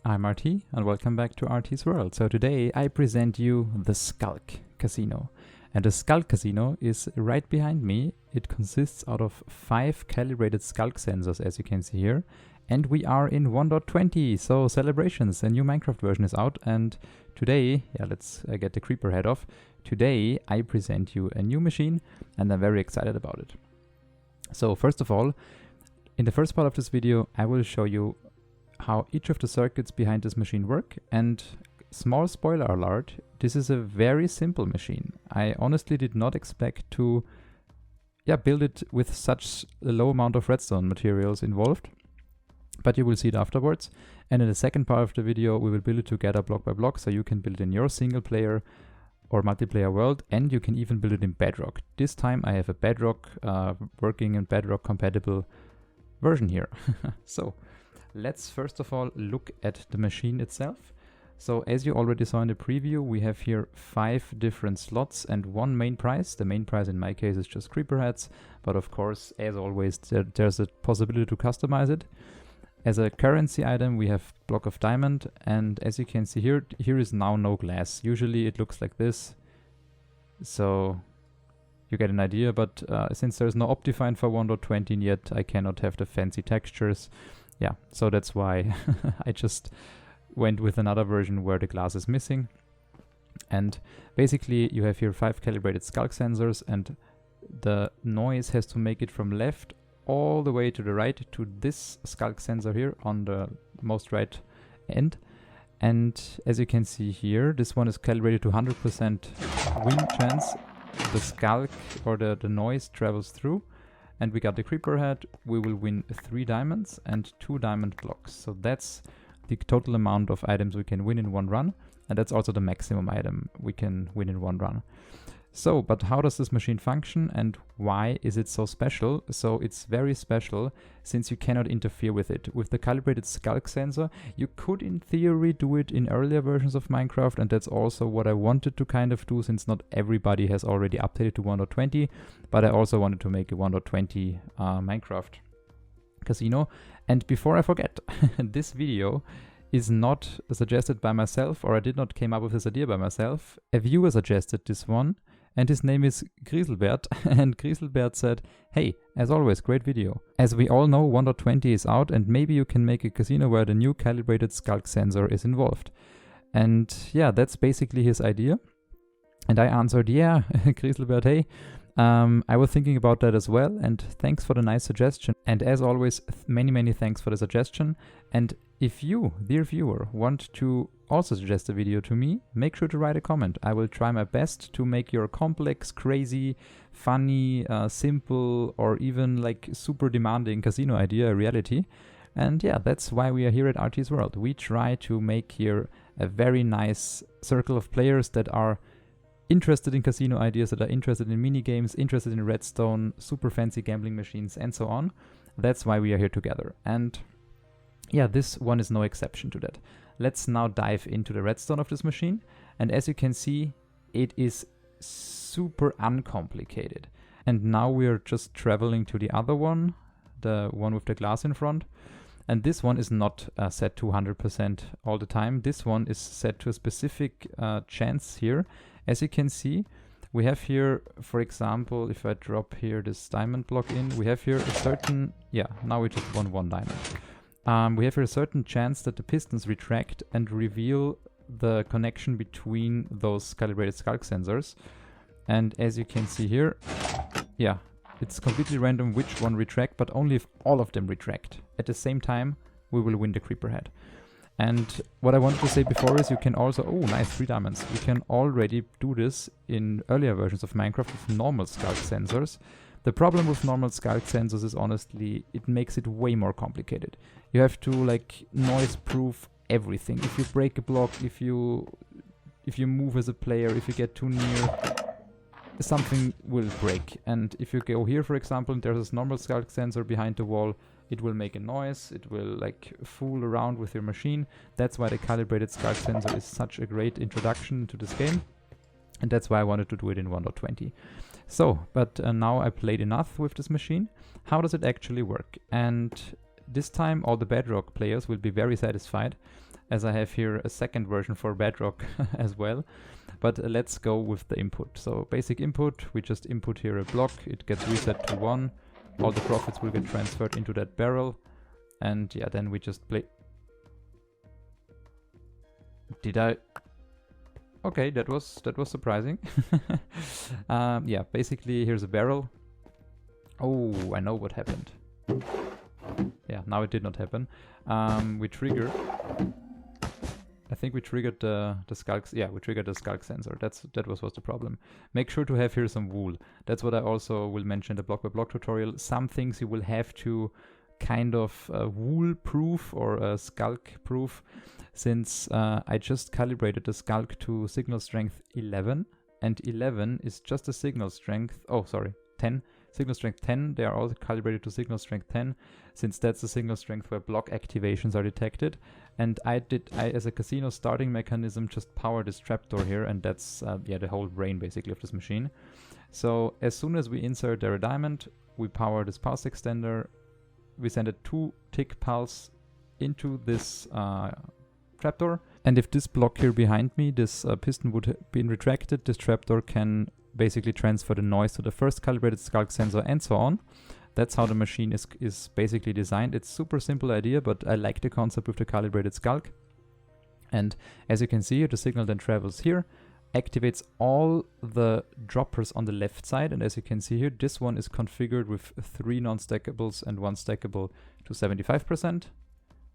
I'm RT and welcome back to RTsWorld. So today I present you the Sculk Casino. And the Sculk Casino is right behind me. It consists out of 5 calibrated Sculk sensors, as you can see here. And we are in 1.20, so celebrations, a new Minecraft version is out. And today, let's get the creeper head off. Today I present you a new machine and I'm very excited about it. So first of all, in the first part of this video, I will show you how each of the circuits behind this machine work, and small spoiler alert, this is a very simple machine. I honestly did not expect to build it with such a low amount of redstone materials involved, but you will see it afterwards. And in the second part of the video we will build it together block by block, so you can build it in your single player or multiplayer world, and you can even build it in Bedrock. This time I have a Bedrock working and Bedrock compatible version here. So let's first of all look at the machine itself. So as you already saw in the preview, we have here 5 different slots and one main prize. The main prize in my case is just creeper heads, but of course, as always, there's a possibility to customize it. As a currency item, we have block of diamond, and as you can see here, here is now no glass. Usually it looks like this, so you get an idea, but since there's no Optifine for 1.20 yet, I cannot have the fancy textures. Yeah, so that's why I just went with another version where the glass is missing. And basically you have here 5 calibrated Sculk sensors, and the noise has to make it from left all the way to the right to this Sculk sensor here on the most right end. And as you can see here, this one is calibrated to 100% win chance. The Sculk or the noise travels through. And we got the creeper head. We will win 3 diamonds and 2 diamond blocks. So that's the total amount of items we can win in one run. And that's also the maximum item we can win in one run. So, but how does this machine function and why is it so special? So it's very special since you cannot interfere with it. With the calibrated Sculk sensor, you could in theory do it in earlier versions of Minecraft, and that's also what I wanted to kind of do, since not everybody has already updated to 1.20, but I also wanted to make a 1.20 Minecraft casino. And before I forget, this video is not suggested by myself, or I did not came up with this idea by myself. A viewer suggested this one, and his name is Grieselbert, and Grieselbert said, hey, as always, great video. As we all know, 1.20 is out, and maybe you can make a casino where the new calibrated Sculk sensor is involved. And yeah, that's basically his idea. And I answered, yeah, Grieselbert, hey, I was thinking about that as well, and thanks for the nice suggestion. And as always, many thanks for the suggestion. And if you, dear viewer, want to also suggest a video to me, make sure to write a comment. I will try my best to make your complex, crazy, funny, simple, or even like super demanding casino idea a reality. And yeah, that's why we are here at RTsWorld. We try to make here a very nice circle of players that are interested in casino ideas, that are interested in mini games, interested in redstone, super fancy gambling machines, and so on. That's why we are here together. And yeah, this one is no exception to that. Let's now dive into the redstone of this machine. And as you can see, it is super uncomplicated. And now we are just traveling to the other one, the one with the glass in front. And this one is not set to 100% all the time. This one is set to a specific chance here. As you can see, we have here, for example, if I drop here this diamond block in, we have here a certain, now we just won 1 diamond. We have here a certain chance that the pistons retract and reveal the connection between those calibrated Sculk sensors. And as you can see here, it's completely random which one retract, but only if all of them retract at the same time, we will win the creeper head. And what I wanted to say before is you can also, oh nice, 3 diamonds. You can already do this in earlier versions of Minecraft with normal Sculk sensors. The problem with normal Sculk sensors is honestly, it makes it way more complicated. You have to like noise proof everything. If you break a block, if you move as a player, if you get too near, something will break. And if you go here, for example, and there's a normal Sculk sensor behind the wall, it will make a noise, it will like fool around with your machine. That's why the calibrated Sculk sensor is such a great introduction to this game. And that's why I wanted to do it in 1.20. So, but now I played enough with this machine. How does it actually work? And this time all the Bedrock players will be very satisfied. as I have here a second version for Bedrock as well. But let's go with the input. So basic input, we just input here a block, it gets reset to 1, all the profits will get transferred into that barrel, and yeah, then we just play. Did I? Okay, that was surprising. Yeah, basically here's a barrel. Oh, I know what happened. Yeah, now it did not happen. We trigger. I think we triggered the skulk. Yeah, we triggered the skulk sensor. That was the problem. Make sure to have here some wool. That's what I also will mention in the block by block tutorial. Some things you will have to kind of wool proof or skulk proof, since I just calibrated the skulk to signal strength 11, and 11 is just a signal strength. Oh, sorry, 10. Signal strength 10, they are all calibrated to signal strength 10, since that's the signal strength where block activations are detected. And I, as a casino starting mechanism, just power this trapdoor here, and that's yeah, the whole brain basically of this machine. So as soon as we insert there a diamond, we power this pulse extender, we send a 2-tick pulse into this trapdoor, and if this block here behind me, this piston would have been retracted, this trapdoor can basically transfer the noise to the first calibrated skulk sensor and so on. That's how the machine is basically designed. It's super simple idea, but I like the concept with the calibrated skulk. And as you can see, the signal then travels here, activates all the droppers on the left side, and as you can see here, this one is configured with 3 non-stackables and 1 stackable to 75%,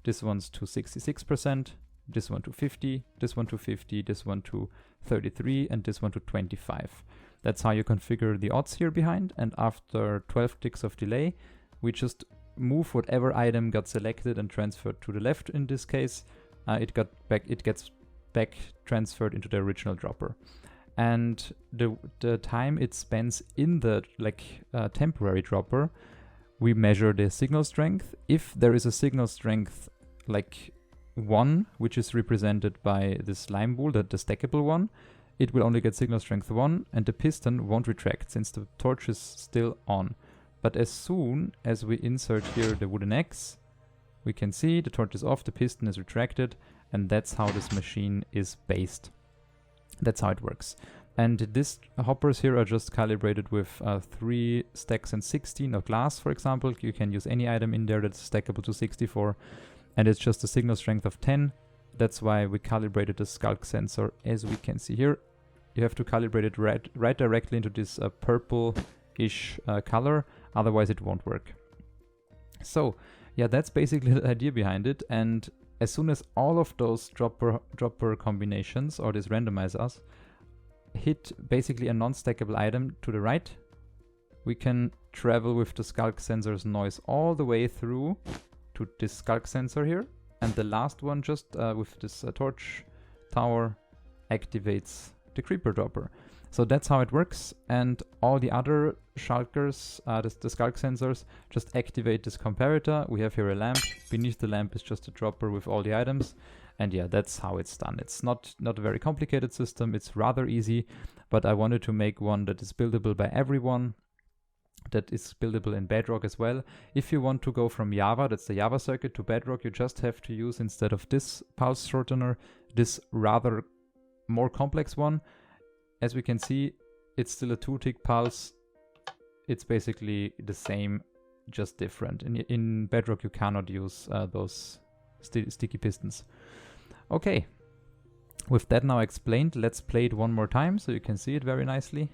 this one's to 66%, this one to 50, this one to 50, this one to 33, and this one to 25. That's how you configure the odds here behind, and after 12 ticks of delay, we just move whatever item got selected and transferred to the left in this case. It gets back transferred into the original dropper. And the time it spends in the temporary dropper, we measure the signal strength. If there is a signal strength like 1, which is represented by this lime wool, the stackable one, it will only get signal strength 1, and the piston won't retract since the torch is still on. But as soon as we insert here the wooden X, we can see the torch is off, the piston is retracted, and that's how this machine is based. That's how it works. And these hoppers here are just calibrated with 3 stacks and 16 of glass, for example. You can use any item in there that's stackable to 64, and it's just a signal strength of 10. That's why we calibrated the skulk sensor, as we can see here. You have to calibrate it right directly into this purple-ish color, otherwise it won't work. So yeah, that's basically the idea behind it, and as soon as all of those dropper combinations, or these randomizers, hit basically a non-stackable item to the right, we can travel with the skulk sensor's noise all the way through to this skulk sensor here, and the last one just with this torch tower activates the creeper dropper. So that's how it works, and all the other shulkers, the skulk sensors, just activate this comparator. We have here a lamp. Beneath the lamp is just a dropper with all the items, and yeah, that's how it's done. It's not a very complicated system. It's rather easy, but I wanted to make one that is buildable by everyone, that is buildable in Bedrock as well. If you want to go from Java, that's the Java circuit, to Bedrock, you just have to use, instead of this pulse shortener, this rather more complex one. As we can see, it's still a 2-tick pulse. It's basically the same, just different. In Bedrock, you cannot use those sticky pistons. Okay, with that now explained, let's play it one more time so you can see it very nicely.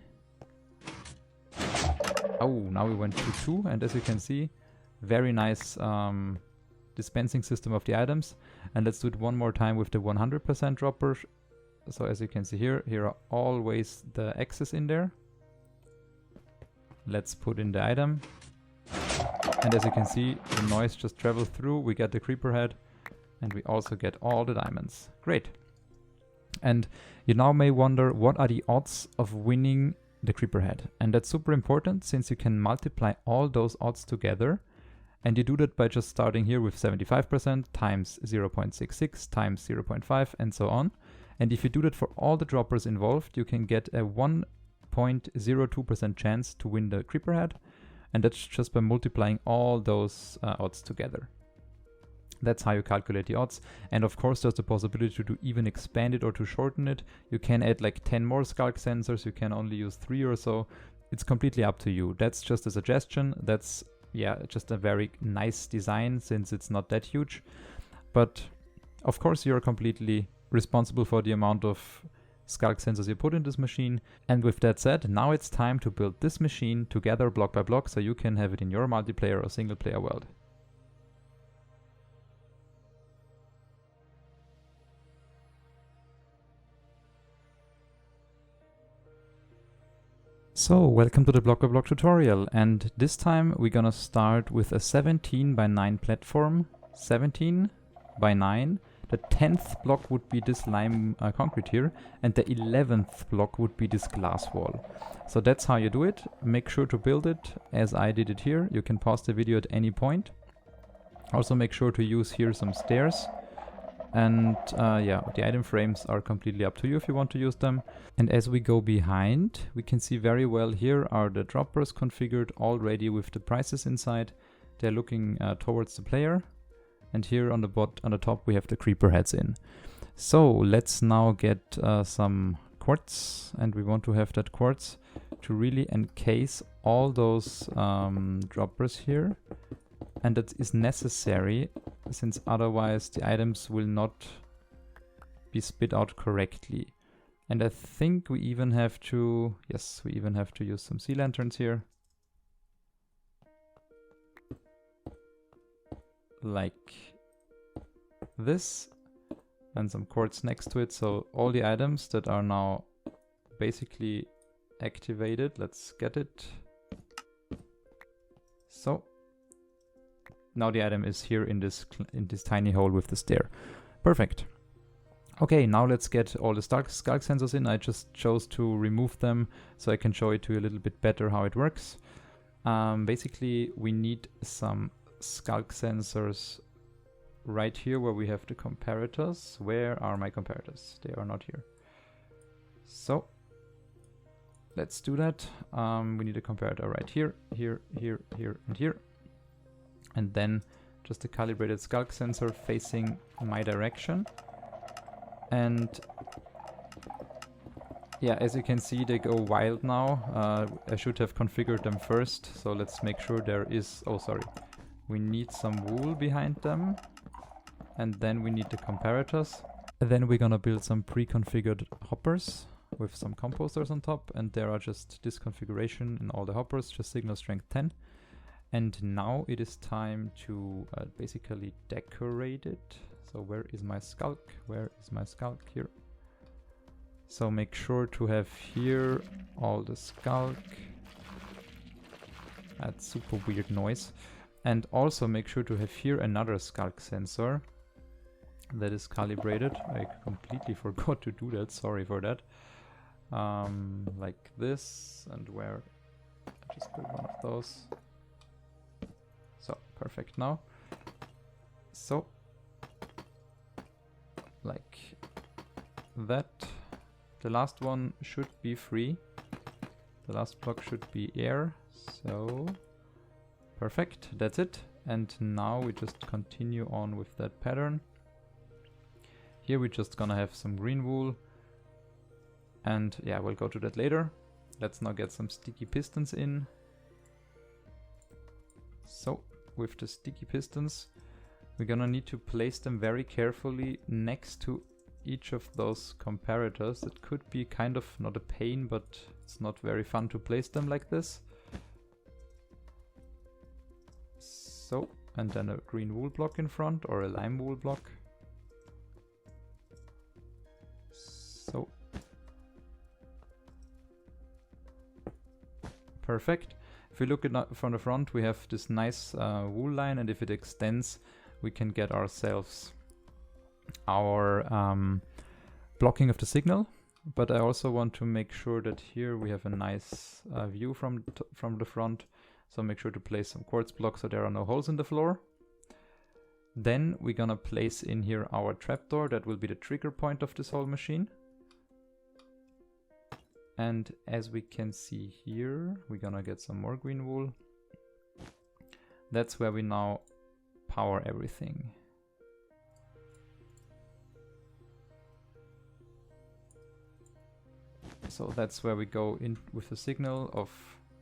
Oh, now we went to 2, and as you can see, very nice dispensing system of the items. And let's do it one more time with the 100% dropper. So as you can see here are always the X's in there. Let's put in the item. And as you can see, the noise just travels through. We get the creeper head, and we also get all the diamonds. Great. And you now may wonder, what are the odds of winning the creeper head? And that's super important, since you can multiply all those odds together. And you do that by just starting here with 75% times 0.66 times 0.5 and so on. And if you do that for all the droppers involved, you can get a 1.02% chance to win the creeper head. And that's just by multiplying all those odds together. That's how you calculate the odds. And of course, there's the possibility to even expand it or to shorten it. You can add like 10 more skulk sensors. You can only use 3 or so. It's completely up to you. That's just a suggestion. That's, yeah, just a very nice design since it's not that huge. But of course, you're completely responsible for the amount of skulk sensors you put in this machine. And with that said, now it's time to build this machine together block by block so you can have it in your multiplayer or single player world. So, welcome to the block by block tutorial, and this time we're gonna start with a 17 by 9 platform, 17 by 9. The 10th block would be this lime concrete here, and the 11th block would be this glass wall. So that's how you do it. Make sure to build it as I did it here. You can pause the video at any point. Also make sure to use here some stairs. And yeah, the item frames are completely up to you if you want to use them. And as we go behind, we can see very well here are the droppers configured already with the prices inside. They're looking towards the player. And here on the top we have the creeper heads in. So let's now get some quartz, and we want to have that quartz to really encase all those droppers here. And that is necessary, since otherwise the items will not be spit out correctly. And I think we even have to, yes, we even have to use some sea lanterns here. Like this, and some quartz next to it. So all the items that are now basically activated, let's get it. So now the item is here in this tiny hole with the stair. Perfect. Okay, now let's get all the skulk sensors in. I just chose to remove them so I can show it to you a little bit better how it works. Basically, we need some skulk sensors right here where we have the comparators. Where are my comparators? They are not here. So let's do that. We need a comparator right here, here, here, here, and here. And then just a calibrated skulk sensor facing my direction. And yeah, as you can see, they go wild now. I should have configured them first. So let's make sure there is, oh sorry, we need some wool behind them. And then we need the comparators. And then we're gonna build some pre-configured hoppers with some composters on top. And there are just this configuration in all the hoppers, just signal strength 10. And now it is time to basically decorate it. So where is my skulk? Where is my skulk? Here. So make sure to have here all the skulk. That's super weird noise. And also make sure to have here another skulk sensor that is calibrated. I completely forgot to do that. Sorry for that. Like this, and where I just build one of those. So perfect now. So like that. The last one should be free. The last block should be air. So perfect, that's it. And now we just continue on with that pattern. Here we're just gonna have some green wool. And yeah, we'll go to that later. Let's now get some sticky pistons in. So with the sticky pistons, we're gonna need to place them very carefully next to each of those comparators. It could be kind of not a pain, but it's not very fun to place them like this. So, and then a green wool block in front, or a lime wool block. So. Perfect. If we look at from the front, we have this nice wool line, and if it extends, we can get ourselves our blocking of the signal. But I also want to make sure that here we have a nice view from the front. So make sure to place some quartz blocks so there are no holes in the floor. Then we're gonna place in here our trapdoor. That will be the trigger point of this whole machine. And as we can see here, we're gonna get some more green wool. That's where we now power everything. So that's where we go in with a signal of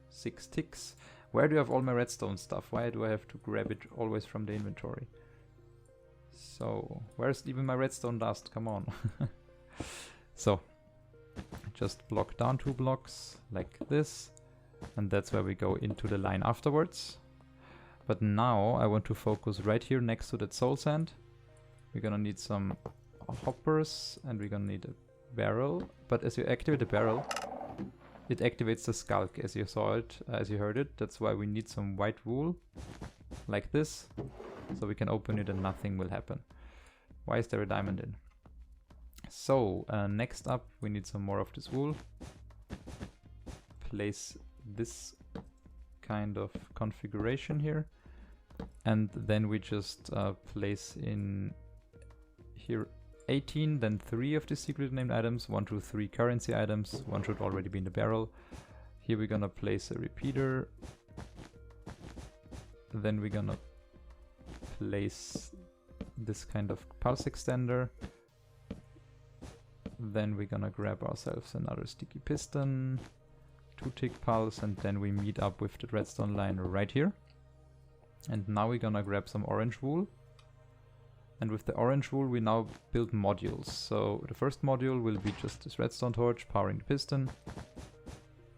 6 ticks. Where do I have all my redstone stuff? Why do I have to grab it always from the inventory? So, where's even my redstone dust? Come on. So, just block down 2 blocks like this, and that's where we go into the line afterwards. But now I want to focus right here next to that soul sand. We're gonna need some hoppers, and we're gonna need a barrel. But as you activate the barrel, it activates the skulk, as you saw it, as you heard it. That's why we need some white wool, like this, so we can open it and nothing will happen. Why is there a diamond in? So, next up we need some more of this wool. Place this kind of configuration here. And then we just place in here 18, then 3 of the secret named items, 1, 2, 3 currency items, 1 should already be in the barrel. Here we're gonna place a repeater. Then we're gonna place this kind of pulse extender. Then we're gonna grab ourselves another sticky piston, 2-tick pulse, and then we meet up with the redstone line right here. And now we're gonna grab some orange wool. And with the orange wool we now build modules. So the first module will be just this redstone torch powering the piston.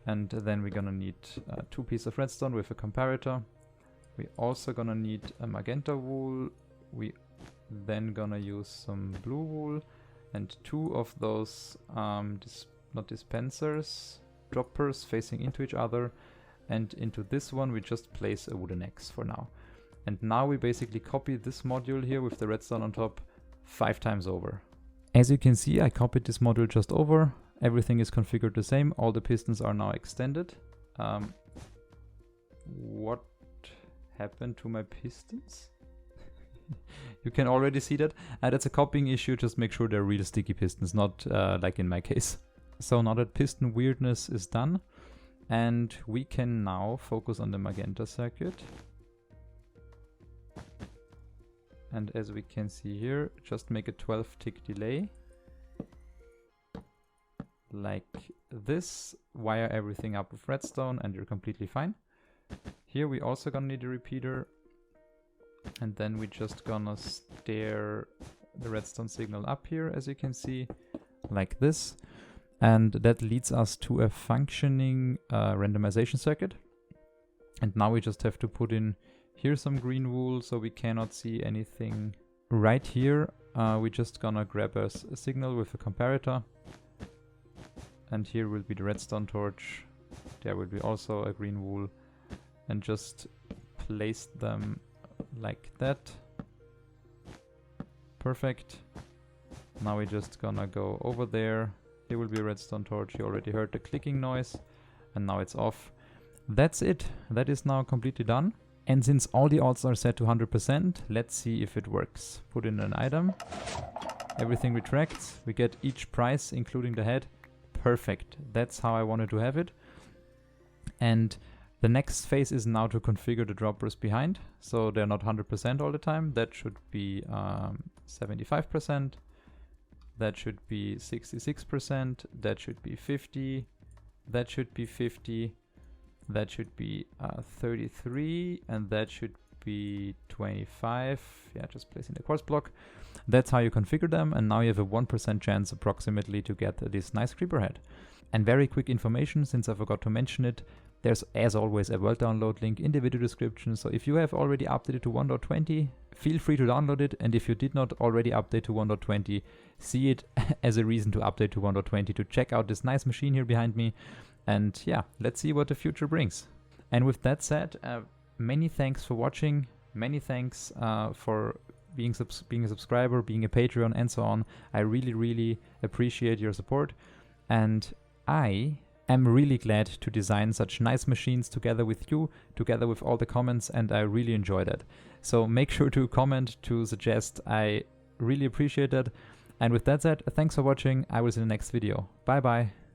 And then we're gonna need 2 pieces of redstone with a comparator. We're also gonna need a magenta wool. We then gonna use some blue wool and 2 of those not dispensers, droppers facing into each other. And into this one we just place a wooden axe for now. And now we basically copy this module here with the redstone on top 5 times over. As you can see, I copied this module just over. Everything is configured the same. All the pistons are now extended. What happened to my pistons? You can already see that. That's a copying issue. Just make sure they're real sticky pistons, not like in my case. So now that piston weirdness is done, and we can now focus on the magenta circuit. And as we can see here, just make a 12-tick delay. Like this. Wire everything up with redstone and you're completely fine. Here we also gonna need a repeater. And then we're just gonna steer the redstone signal up here, as you can see, like this. And that leads us to a functioning randomization circuit. And now we just have to put in here some green wool so we cannot see anything. Right here, we're just gonna grab a signal with a comparator. And here will be the redstone torch. There will be also a green wool. And just place them like that. Perfect. Now we're just gonna go over there. Here will be a redstone torch. You already heard the clicking noise. And now it's off. That's it. That is now completely done. And since all the odds are set to 100%, let's see if it works. Put in an item. Everything retracts. We get each price, including the head. Perfect. That's how I wanted to have it. And the next phase is now to configure the droppers behind. So they're not 100% all the time. That should be 75%. That should be 66%. That should be 50%. That should be 50%. That should be 33, and that should be 25. Yeah, just placing the quartz block. That's how you configure them, and now you have a 1% chance approximately to get this nice creeper head. And very quick information, since I forgot to mention it, there's as always a world download link in the video description. So if you have already updated to 1.20, feel free to download it. And if you did not already update to 1.20, see it as a reason to update to 1.20 to check out this nice machine here behind me. And yeah, let's see what the future brings. And with that said, many thanks for watching. Many thanks for being a subscriber, being a Patreon, and so on. I really, really appreciate your support. And I am really glad to design such nice machines together with you, together with all the comments, and I really enjoy that. So make sure to comment, to suggest. I really appreciate that. And with that said, thanks for watching. I will see you in the next video. Bye bye.